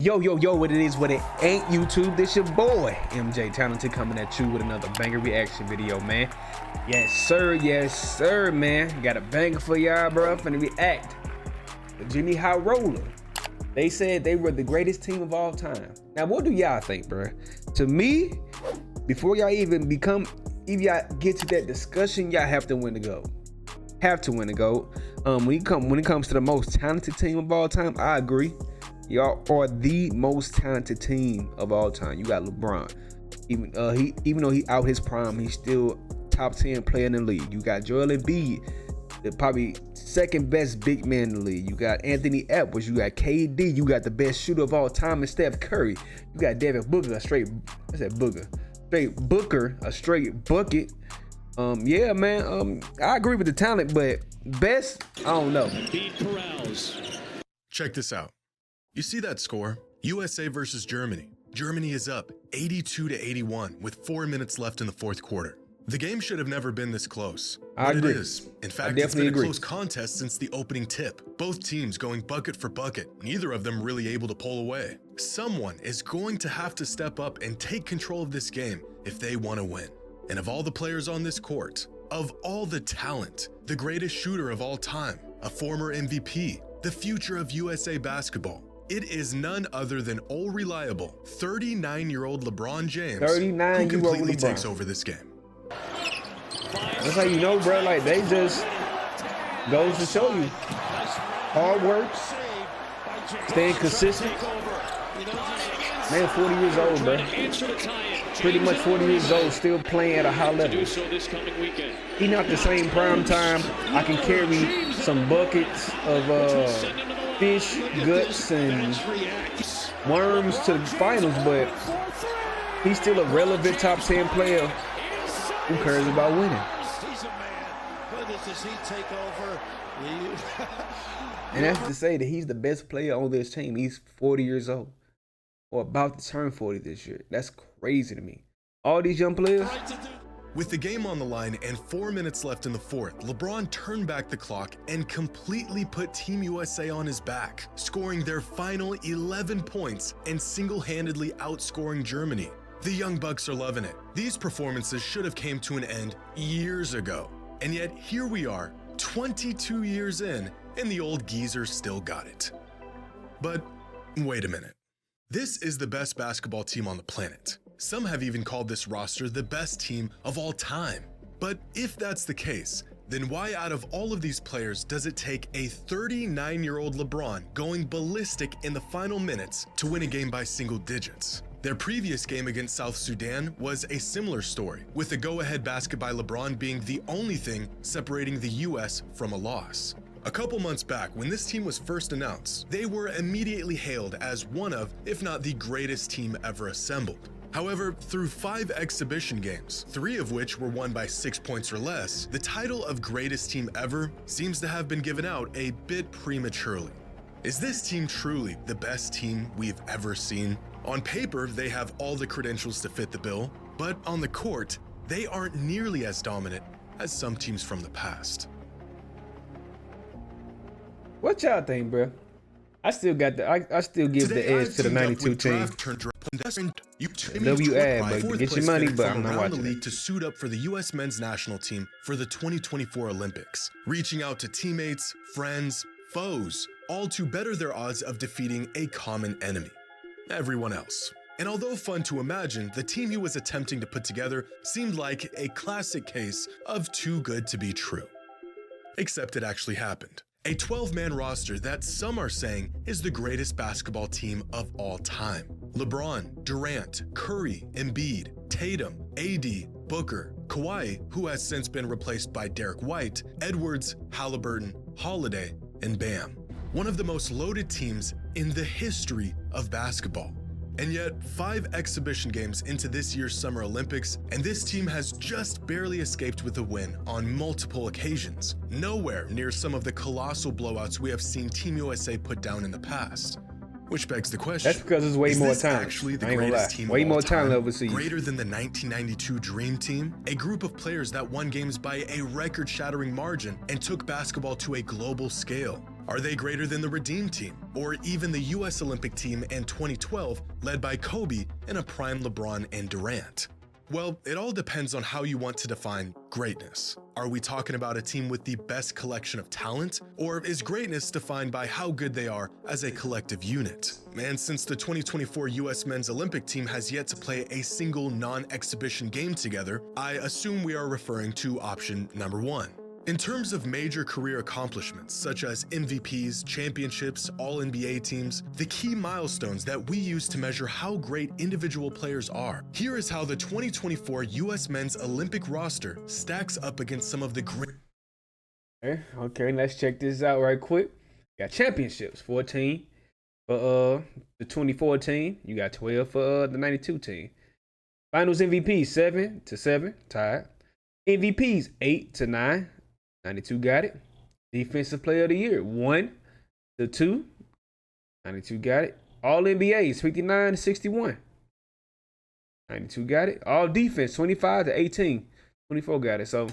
Yo, what it is, what it ain't, YouTube. This your boy, MjTalented, coming at you with another banger reaction video, man. Yes, sir, man. Got a banger for y'all, bro. Finna react to Jimmy High Roller. They said they were the greatest team of all time. Now, what do y'all think, bro? To me, before y'all even if y'all get to that discussion, y'all have to win the GOAT. Have to win the GOAT. When it comes to the most talented team of all time, I agree. Y'all are the most talented team of all time. You got LeBron. Even though he out his prime, he's still top 10 player in the league. You got Joel Embiid, the probably second best big man in the league. You got Anthony Edwards. You got KD. You got the best shooter of all time, and Steph Curry. You got Devin Booker, a straight bucket. Yeah, man. I agree with the talent, but best, I don't know. Check this out. You see that score? USA versus Germany. Germany is up 82-81 with 4 minutes left in the fourth quarter. The game should have never been this close. I agree. It is. In fact, it's been a close contest since the opening tip. Both teams going bucket for bucket, neither of them really able to pull away. Someone is going to have to step up and take control of this game if they want to win. And of all the players on this court, of all the talent, the greatest shooter of all time, a former MVP, the future of USA basketball, it is none other than all-reliable 39-year-old LeBron James who completely takes over this game. That's how you know, bro. Like, they just goes to show you hard work, staying consistent. Man, 40 years old, bro. Pretty much 40 years old, still playing at a high level. He not the same prime time. I can carry some buckets of fish guts and worms to the finals, but he's still a relevant top 10 player who cares about winning. And that's to say that he's the best player on this team. He's 40 years old, or about to turn 40 this year. That's crazy to me. All these young players. With the game on the line and 4 minutes left in the fourth, LeBron turned back the clock and completely put Team USA on his back, scoring their final 11 points and single-handedly outscoring Germany. The Young Bucks are loving it. These performances should have came to an end years ago. And yet here we are, 22 years in, and the old geezer still got it. But wait a minute. This is the best basketball team on the planet. Some have even called this roster the best team of all time. But if that's the case, then why out of all of these players does it take a 39-year-old LeBron going ballistic in the final minutes to win a game by single digits? Their previous game against South Sudan was a similar story, with the go-ahead basket by LeBron being the only thing separating the US from a loss. A couple months back, when this team was first announced, they were immediately hailed as one of, if not the greatest team ever assembled. However, through 5 exhibition games, 3 of which were won by 6 points or less, the title of greatest team ever seems to have been given out a bit prematurely. Is this team truly the best team we've ever seen? On paper, they have all the credentials to fit the bill, but on the court, they aren't nearly as dominant as some teams from the past. What y'all think, bro? I still give the edge to the 92 team. WA, but get your money, but I'm not watching it. To suit up for the U.S. men's national team for the 2024 Olympics, reaching out to teammates, friends, foes, all to better their odds of defeating a common enemy: everyone else. And although fun to imagine, the team he was attempting to put together seemed like a classic case of too good to be true. Except it actually happened. A 12-man roster that some are saying is the greatest basketball team of all time. LeBron, Durant, Curry, Embiid, Tatum, AD, Booker, Kawhi, who has since been replaced by Derek White, Edwards, Halliburton, Holiday, and Bam. One of the most loaded teams in the history of basketball. And yet, 5 exhibition games into this year's Summer Olympics, and this team has just barely escaped with a win on multiple occasions. Nowhere near some of the colossal blowouts we have seen Team USA put down in the past. Which begs the question, that's because there's way more talent. Actually the greatest team way of all more time, talent overseas. Greater than the 1992 Dream Team, a group of players that won games by a record-shattering margin and took basketball to a global scale. Are they greater than the Redeem Team, or even the US Olympic team in 2012 led by Kobe and a prime LeBron and Durant? Well, it all depends on how you want to define greatness. Are we talking about a team with the best collection of talent, or is greatness defined by how good they are as a collective unit? And since the 2024 US Men's Olympic team has yet to play a single non-exhibition game together, I assume we are referring to option number 1. In terms of major career accomplishments, such as MVPs, championships, All-NBA teams, the key milestones that we use to measure how great individual players are, here is how the 2024 US Men's Olympic roster stacks up against some of the great. Okay, let's check this out right quick. Got championships, 14 for the 2014. You got 12 for the 92 team. Finals MVP, 7-7, tied. MVPs, 8-9. 92 got it. Defensive Player of the Year, 1-2. 92 got it. All NBAs, 59-61. 92 got it. All defense, 25-18. 24 got it. So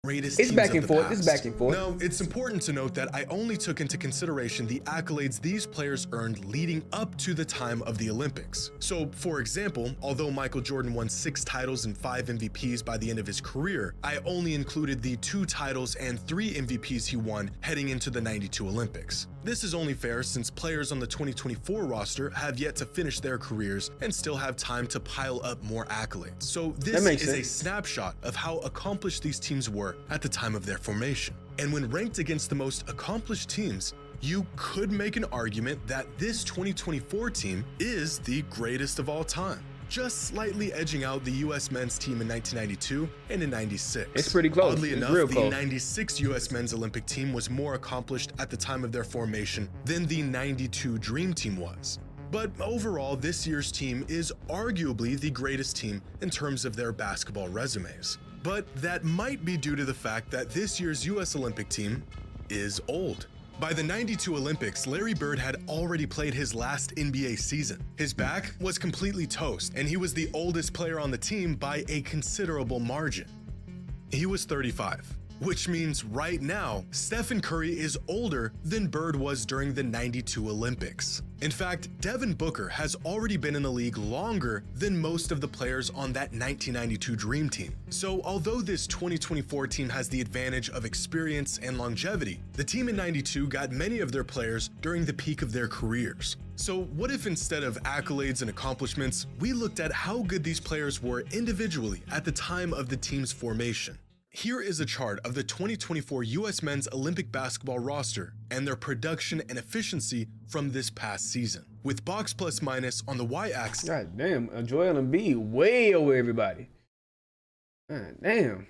it's back and forth. It's back and forth. Now, it's important to note that I only took into consideration the accolades these players earned leading up to the time of the Olympics. So, for example, although Michael Jordan won 6 titles and 5 MVPs by the end of his career, I only included the 2 titles and 3 MVPs he won heading into the 92 Olympics. This is only fair since players on the 2024 roster have yet to finish their careers and still have time to pile up more accolades. So this is a snapshot of how accomplished these teams were at the time of their formation. And when ranked against the most accomplished teams, you could make an argument that this 2024 team is the greatest of all time, just slightly edging out the US men's team in 1992 and in 96. It's pretty close. Oddly enough, the 96 US men's Olympic team was more accomplished at the time of their formation than the 92 Dream Team was. But overall, this year's team is arguably the greatest team in terms of their basketball resumes. But that might be due to the fact that this year's US Olympic team is old. By the 92 Olympics, Larry Bird had already played his last NBA season. His back was completely toast, and he was the oldest player on the team by a considerable margin. He was 35, which means right now, Stephen Curry is older than Bird was during the 92 Olympics. In fact, Devin Booker has already been in the league longer than most of the players on that 1992 Dream Team. So although this 2024 team has the advantage of experience and longevity, the team in 92 got many of their players during the peak of their careers. So what if instead of accolades and accomplishments, we looked at how good these players were individually at the time of the team's formation? Here is a chart of the 2024 US Men's Olympic basketball roster and their production and efficiency from this past season, with box plus minus on the y-axis. God damn, Joel Embiid way over everybody. God damn.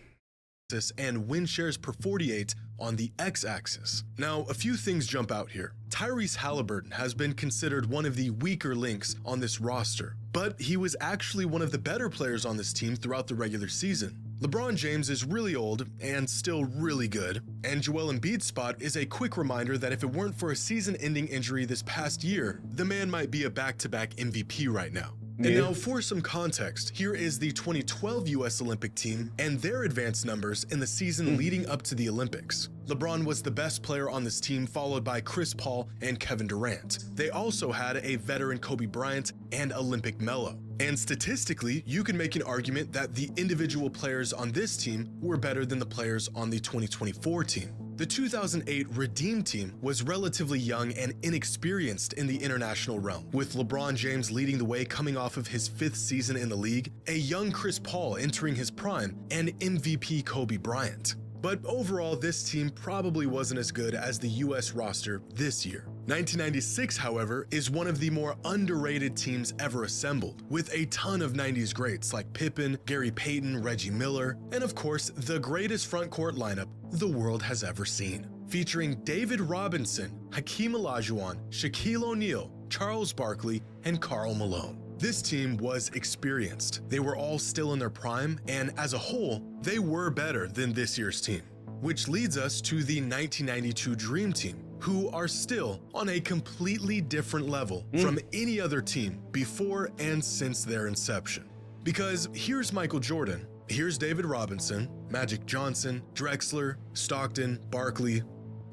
And win shares per 48 on the x-axis. Now, a few things jump out here. Tyrese Halliburton has been considered one of the weaker links on this roster, but he was actually one of the better players on this team throughout the regular season. LeBron James is really old and still really good, and Joel Embiid's spot is a quick reminder that if it weren't for a season-ending injury this past year, the man might be a back-to-back MVP right now. And now for some context, here is the 2012 US Olympic team and their advanced numbers in the season leading up to the Olympics. LeBron was the best player on this team, followed by Chris Paul and Kevin Durant. They also had a veteran Kobe Bryant and Olympic Melo. And statistically, you can make an argument that the individual players on this team were better than the players on the 2024 team. The 2008 Redeem Team was relatively young and inexperienced in the international realm, with LeBron James leading the way coming off of his 5th season in the league, a young Chris Paul entering his prime, and MVP Kobe Bryant. But overall, this team probably wasn't as good as the US roster this year. 1996, however, is one of the more underrated teams ever assembled, with a ton of 90s greats like Pippen, Gary Payton, Reggie Miller, and of course, the greatest frontcourt lineup the world has ever seen. Featuring David Robinson, Hakeem Olajuwon, Shaquille O'Neal, Charles Barkley, and Karl Malone. This team was experienced. They were all still in their prime, and as a whole, they were better than this year's team. Which leads us to the 1992 Dream Team, who are still on a completely different level from any other team before and since their inception. Because here's Michael Jordan, here's David Robinson, Magic Johnson, Drexler, Stockton, Barkley,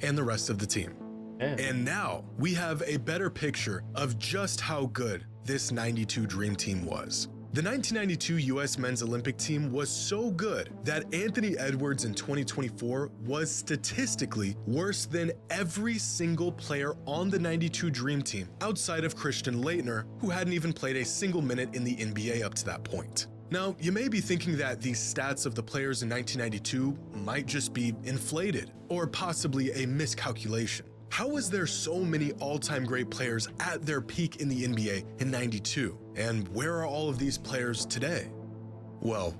and the rest of the team. Yeah. And now we have a better picture of just how good this 92 Dream Team was. The 1992 US Men's Olympic team was so good that Anthony Edwards in 2024 was statistically worse than every single player on the 92 Dream Team outside of Christian Laettner, who hadn't even played a single minute in the NBA up to that point. Now, you may be thinking that these stats of the players in 1992 might just be inflated, or possibly a miscalculation. How is there so many all-time great players at their peak in the NBA in 92? And where are all of these players today? Well,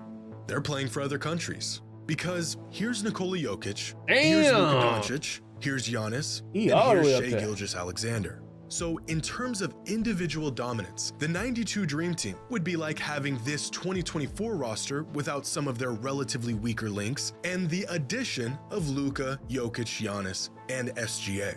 they're playing for other countries. Because here's Nikola Jokic, here's Luka Doncic, here's Giannis, and here's Shai Gilgeous-Alexander. So in terms of individual dominance, the 92 Dream Team would be like having this 2024 roster without some of their relatively weaker links and the addition of Luka, Jokic, Giannis, and SGA.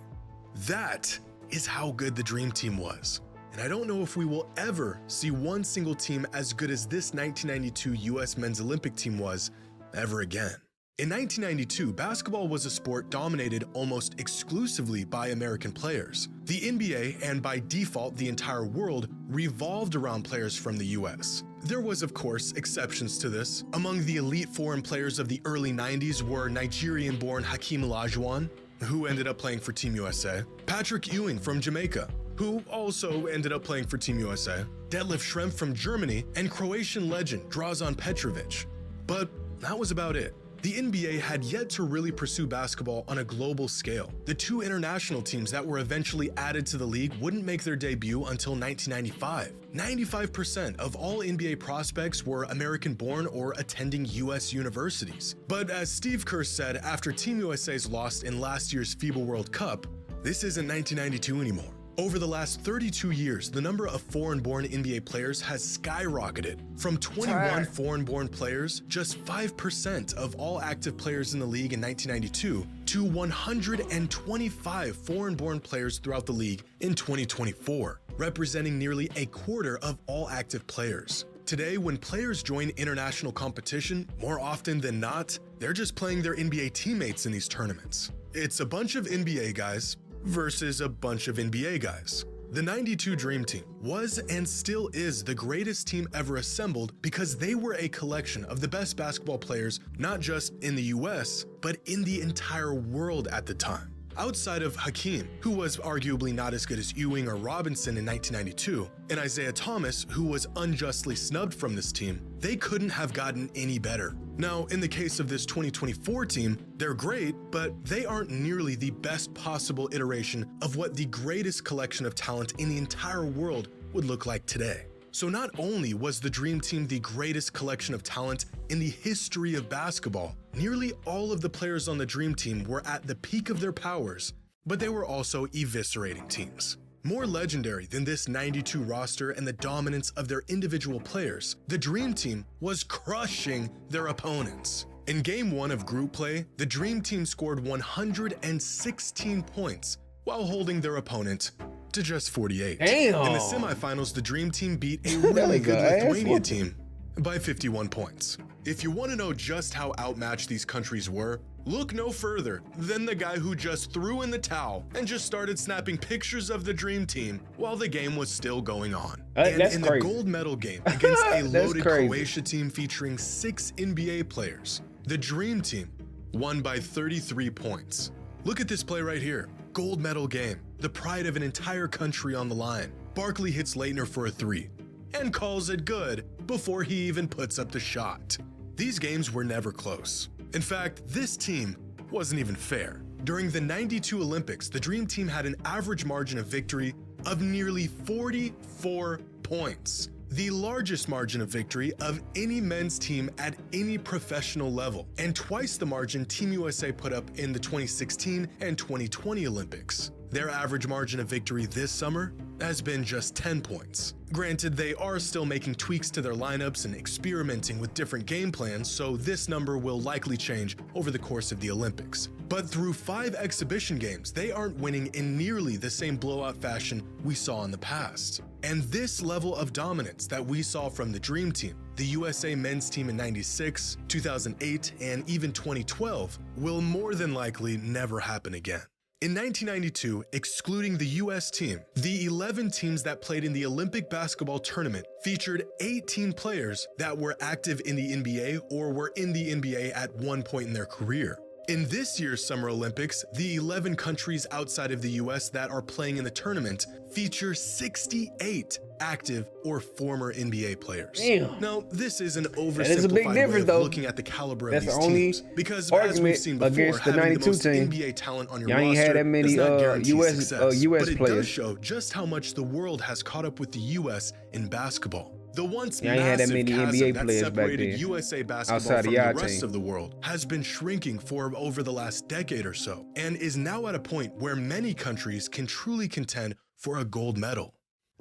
That is how good the Dream Team was. And I don't know if we will ever see one single team as good as this 1992 US Men's Olympic team was ever again. In 1992, basketball was a sport dominated almost exclusively by American players. The NBA, and by default the entire world, revolved around players from the US. There was, of course, exceptions to this. Among the elite foreign players of the early 90s were Nigerian-born Hakeem Olajuwon, who ended up playing for Team USA, Patrick Ewing from Jamaica, who also ended up playing for Team USA, Detlef Schrempf from Germany, and Croatian legend Dražan Petrović. But that was about it. The NBA had yet to really pursue basketball on a global scale. The two international teams that were eventually added to the league wouldn't make their debut until 1995. 95% of all NBA prospects were American-born or attending US universities. But as Steve Kerr said after Team USA's loss in last year's FIBA World Cup, this isn't 1992 anymore. Over the last 32 years, the number of foreign-born NBA players has skyrocketed. From 21 foreign-born players, just 5% of all active players in the league in 1992, to 125 foreign-born players throughout the league in 2024, representing nearly a quarter of all active players. Today, when players join international competition, more often than not, they're just playing their NBA teammates in these tournaments. It's a bunch of NBA guys versus a bunch of NBA guys. The 92 Dream Team was and still is the greatest team ever assembled because they were a collection of the best basketball players, not just in the US, but in the entire world at the time. Outside of Hakeem, who was arguably not as good as Ewing or Robinson in 1992, and Isaiah Thomas, who was unjustly snubbed from this team, they couldn't have gotten any better. Now, in the case of this 2024 team, they're great, but they aren't nearly the best possible iteration of what the greatest collection of talent in the entire world would look like today. So not only was the Dream Team the greatest collection of talent in the history of basketball, nearly all of the players on the Dream Team were at the peak of their powers, but they were also eviscerating teams. More legendary than this 92 roster and the dominance of their individual players, the Dream Team was crushing their opponents. In Game 1 of group play, the Dream Team scored 116 points while holding their opponent to just 48. Damn. In the semifinals, the Dream Team beat a really good Lithuania team by 51 points. If you want to know just how outmatched these countries were, look no further than the guy who just threw in the towel and just started snapping pictures of the Dream Team while the game was still going on. And in the gold medal game against a loaded Croatia team featuring 6 NBA players, the Dream Team won by 33 points. Look at this play right here. Gold medal game, the pride of an entire country on the line. Barkley hits Laettner for a 3 and calls it good before he even puts up the shot. These games were never close. In fact, this team wasn't even fair. During the 92 Olympics, the Dream Team had an average margin of victory of nearly 44 points, the largest margin of victory of any men's team at any professional level, and twice the margin Team USA put up in the 2016 and 2020 Olympics. Their average margin of victory this summer has been just 10 points. Granted, they are still making tweaks to their lineups and experimenting with different game plans, so this number will likely change over the course of the Olympics. But through 5 exhibition games, they aren't winning in nearly the same blowout fashion we saw in the past. And this level of dominance that we saw from the Dream Team, the USA men's team in '96, 2008, and even 2012, will more than likely never happen again. In 1992, excluding the US team, the 11 teams that played in the Olympic basketball tournament featured 18 players that were active in the NBA or were in the NBA at one point in their career. In this year's Summer Olympics, the 11 countries outside of the US that are playing in the tournament feature 68 active or former NBA players. Damn. Now, this is an oversimplified That is a big difference, way of though. looking at the caliber That's of these the only teams. Because as we've seen before, against the having the 92 most team. NBA talent on your Y'all ain't roster had that many, does not guarantee US success, US but it players. does show just how much the world has caught up with the US in basketball. The once Y'all ain't had that massive many chasm NBA that players back separated then, USA basketball outside of from y'all the rest team. of the world has been shrinking for over the last decade or so, and is now at a point where many countries can truly contend for a gold medal.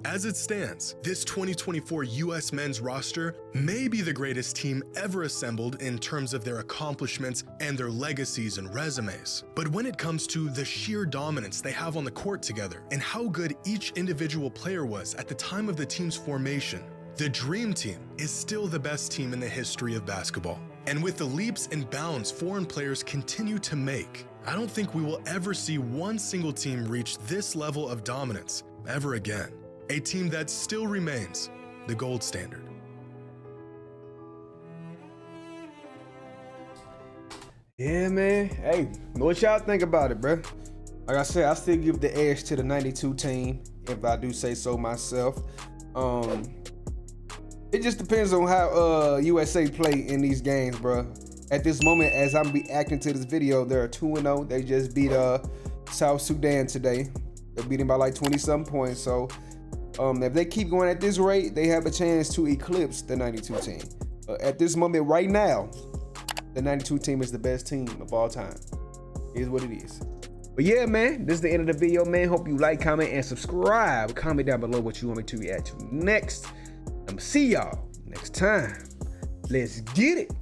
As it stands, this 2024 US men's roster may be the greatest team ever assembled in terms of their accomplishments and their legacies and resumes. But when it comes to the sheer dominance they have on the court together and how good each individual player was at the time of the team's formation, the Dream Team is still the best team in the history of basketball. And with the leaps and bounds foreign players continue to make, I don't think we will ever see one single team reach this level of dominance ever again. A team that still remains the gold standard. Yeah, man. Hey, what y'all think about it, bro? Like I said, I still give the edge to the 92 team, if I do say so myself. It just depends on how USA play in these games, bro. At this moment, as I'm reacting to this video, they're 2-0. They just beat South Sudan today. They beat him by like 20-something points. So if they keep going at this rate, they have a chance to eclipse the 92 team. At this moment right now, the 92 team is the best team of all time. It is what it is. But yeah, man, this is the end of the video, man. Hope you like, comment, and subscribe. Comment down below what you want me to react to next. I'm gonna see y'all next time. Let's get it.